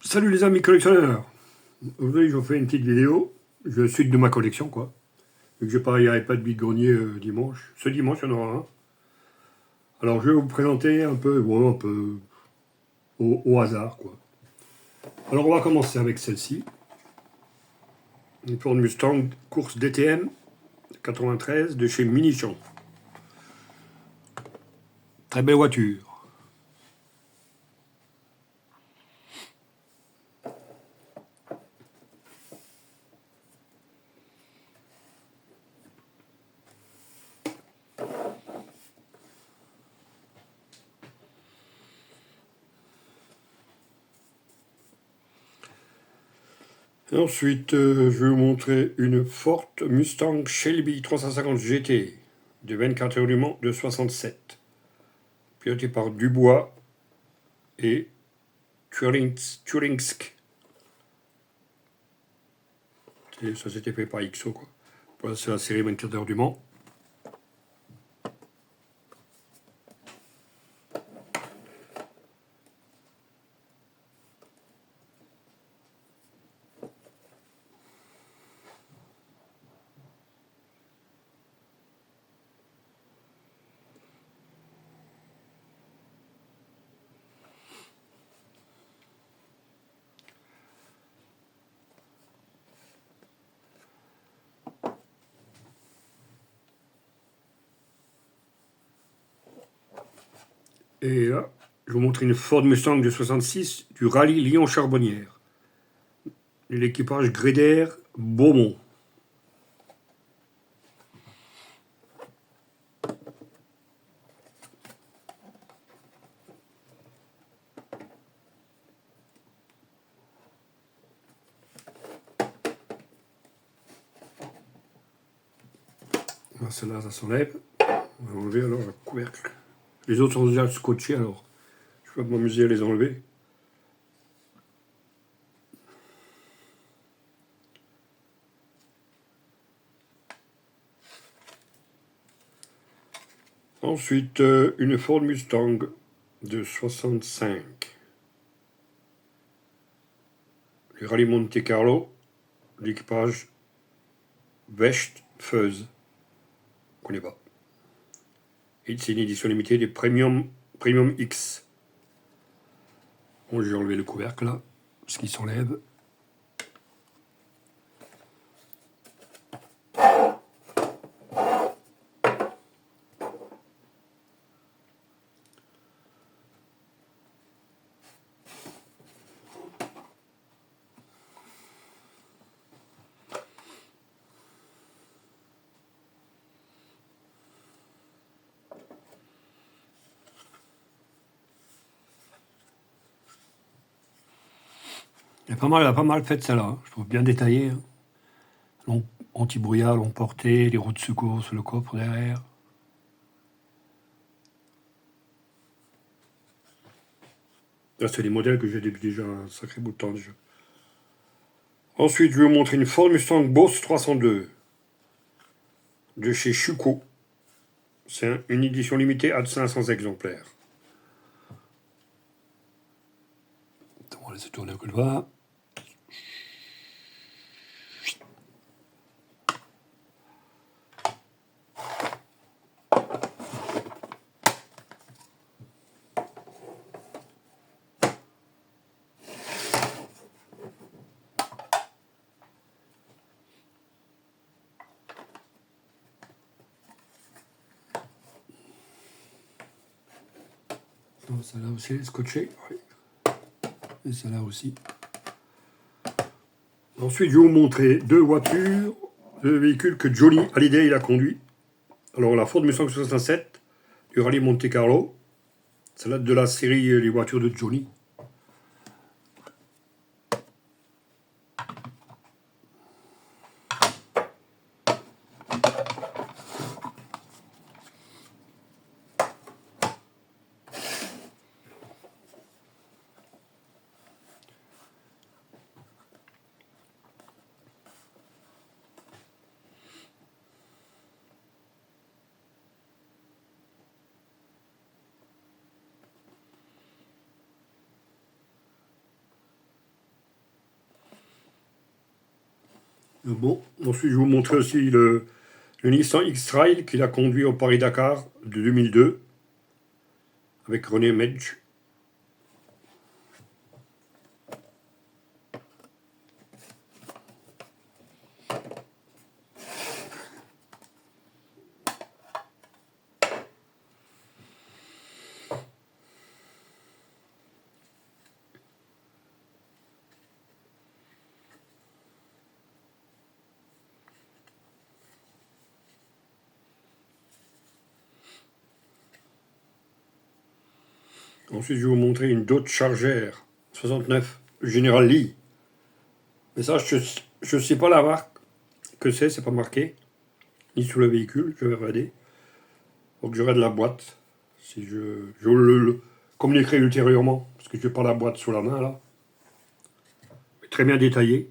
Salut les amis collectionneurs. Aujourd'hui je vous fais une petite vidéo, suite de ma collection quoi. Vu que il n'y avait pas de vide-grenier dimanche. Ce dimanche il y en aura un. Alors je vais vous présenter un peu, bon, un peu au hasard quoi. Alors on va commencer avec celle-ci. Une Ford Mustang course DTM 93 de chez Minichon. Très belle voiture. Ensuite, je vais vous montrer une Ford Mustang Shelby 350 GT de 24 heures du Mans de 67, pilotée par Dubois et Turingsk. Ça s'était fait par XO quoi. Voilà, c'est la série 24 heures du Mans. Et là, je vous montre une Ford Mustang de 66 du rallye Lyon-Charbonnière. L'équipage Gréder Beaumont. Celle-là, ça s'enlève. On va enlever alors le couvercle. Les autres sont déjà scotchés alors. Je vais m'amuser à les enlever. Ensuite, une Ford Mustang de 65. Le rallye Monte Carlo, l'équipage Westphus. On ne connaît pas. Et c'est une édition limitée des Premium X. Bon, j'ai enlevé le couvercle là, parce qu'il s'enlève. Elle a pas mal fait celle-là, hein. Je trouve bien détaillée. Hein. Anti-brouillard, long porté, les roues de secours sur le coffre derrière. Là, c'est des modèles que j'ai depuis déjà un sacré bout de temps déjà. Ensuite, je vais vous montrer une Ford Mustang Boss 302 de chez Schuco. C'est une édition limitée à 500 exemplaires. On va laisser tourner un coup de bas. Celle-là aussi, elle est scotchée. Oui. Et celle-là aussi. Ensuite, je vais vous montrer deux voitures, deux véhicules que Johnny Hallyday il a conduit. Alors, la Ford Mustang 67 du rallye Monte Carlo. Celle-là de la série Les voitures de Johnny. Bon, ensuite je vais vous montrer aussi le Nissan X-Trail qu'il a conduit au Paris-Dakar de 2002 avec René Medj. Ensuite, je vais vous montrer une Dodge Charger 69 General Lee. Mais ça, je ne sais pas la marque que c'est pas marqué. Ni sur le véhicule, je vais regarder. Donc je regarde la boîte. Si comme l'écrit ultérieurement, parce que je n'ai pas la boîte sous la main là. Mais très bien détaillé.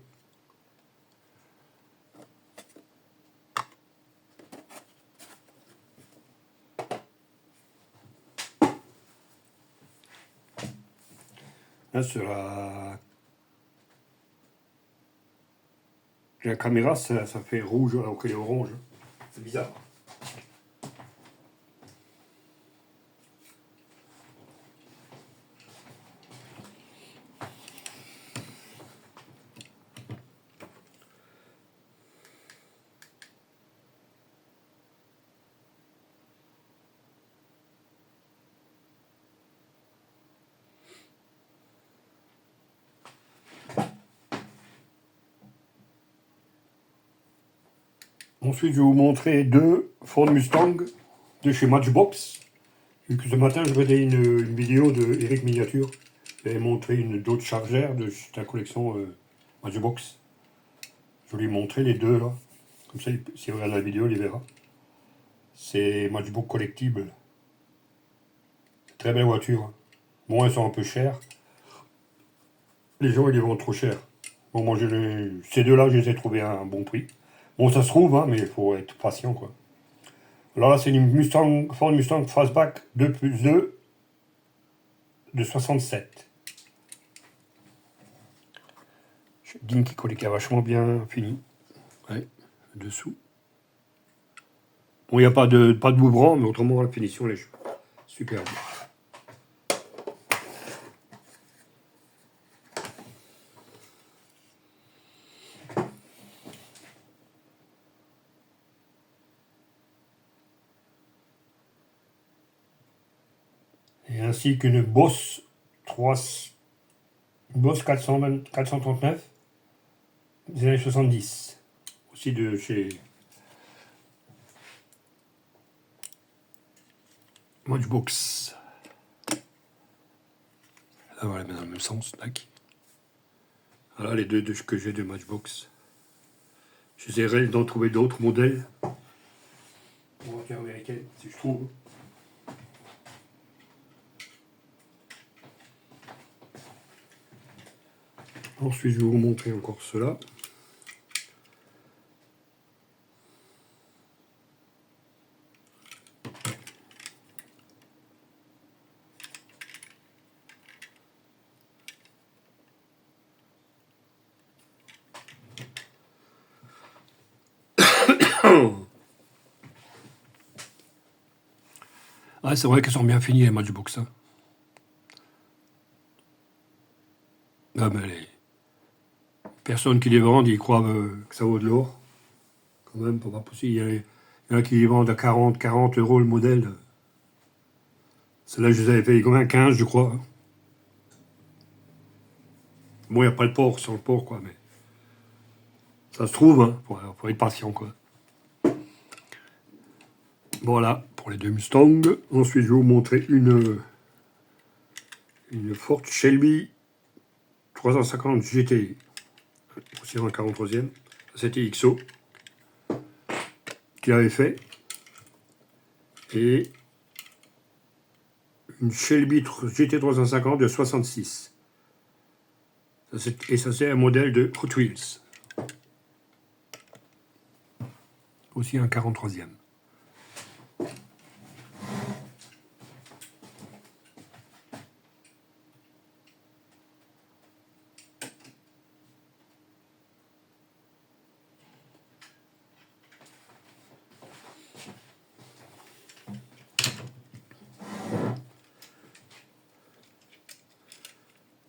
Là, sur la caméra, ça fait rouge alors qu'il est orange. C'est bizarre. Ensuite, je vais vous montrer deux Ford Mustang de chez Matchbox. Vu que ce matin, je regardais une vidéo de Eric Miniature. Il avait montré une Dodge Charger de la collection Matchbox. Je lui ai montré les deux là. Comme ça, si on regarde la vidéo, il les verra. C'est Matchbox Collectible. Très belle voiture. Bon, elles sont un peu chères. Les gens, ils les vendent trop cher. Bon, moi, ces deux-là, je les ai trouvés à un bon prix. Bon, ça se trouve, hein, mais il faut être patient, quoi. Alors là, c'est une Ford Mustang Fastback 2+2 de 67. Dinky qui a vachement bien fini. Ouais, dessous. Bon, il n'y a pas de bout-bras, mais autrement, la finition, elle est superbe. Et ainsi qu'une Boss 439 des années 70. Aussi de chez Matchbox. Là, voilà, dans le même sens. Tac. Voilà les deux que j'ai de Matchbox. J'essaierai d'en trouver d'autres modèles. Voiture américaine, si je trouve. Ensuite, je vais vous montrer encore cela. Ah, c'est vrai qu'elles sont bien finies les Matchbox. Hein. Ah, ben, les personnes qui les vendent, ils croient que ça vaut de l'or. Quand même, pas possible. Il y en a qui les vendent à 40 € le modèle. Celle-là, je les avais payé combien 15, je crois. Hein. Bon, il n'y a pas le port, sans le port, quoi, mais ça se trouve, hein, faut être patient, quoi. Voilà, pour les deux Mustangs. Ensuite, je vais vous montrer une Ford Shelby 350 GTI. Aussi dans le 43e. C'était XO qu'il avait fait. Et une Shelby GT 350 de 66. Et ça, c'est un modèle de Hot Wheels. Aussi un 43e.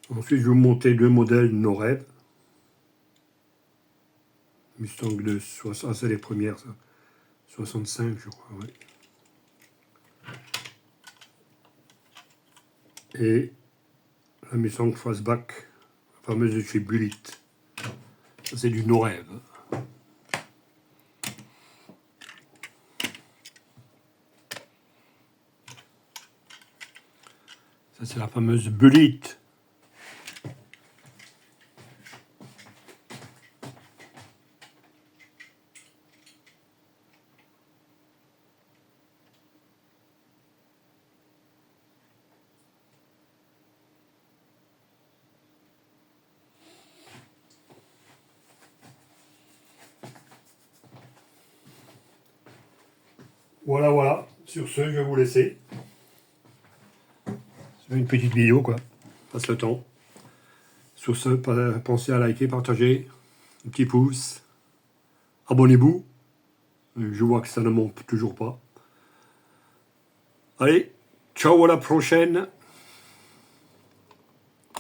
Ensuite, je vais vous montrer deux modèles de nos rêves. Mustang de 60, c'est les premières, ça. 65, je crois, ouais. Et la Mustang Fastback, la fameuse de chez Bullitt. Ça, c'est du no rêve. Ça, c'est la fameuse Bullitt. Voilà, voilà. Sur ce, je vais vous laisser. C'est une petite vidéo, quoi. Passe le temps. Sur ce, pensez à liker, partager, un petit pouce. Abonnez-vous. Je vois que ça ne monte toujours pas. Allez, ciao, à la prochaine.